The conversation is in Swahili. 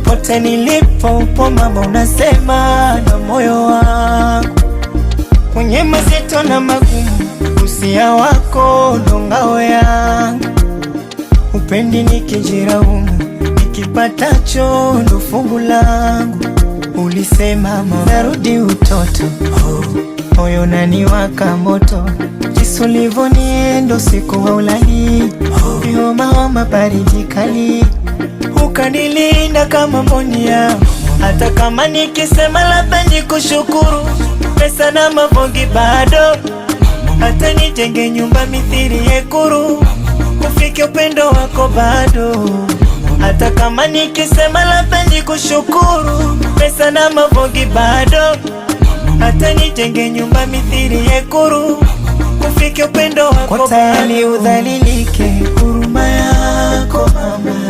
popote nilipo upo mama, unasema na moyo wangu. Kwenye mazito na magumu, usia wako ndo ngao yangu. Upendi nikijiraumu, nikipatacho ndo fungu langu. Ulisema mama narudi utoto, moyo naniwaka moto. Jinsi ulivoniendo siku haulali, homa baridi kali. Ukanilinda kama mboni yangu, hata kama nikisema labda nikushukuru. Pesa na mavongi bado, hata nijenge nyumba mithili yekuru. Kufike upendo wako bado, hata kama nikisema labda nikushukuru. Pesa na mavongi bado, hata nijenge nyumba mithili yekuru. Kufike upendo wako bado, kwa tayari udhalilike, huruma yako mama.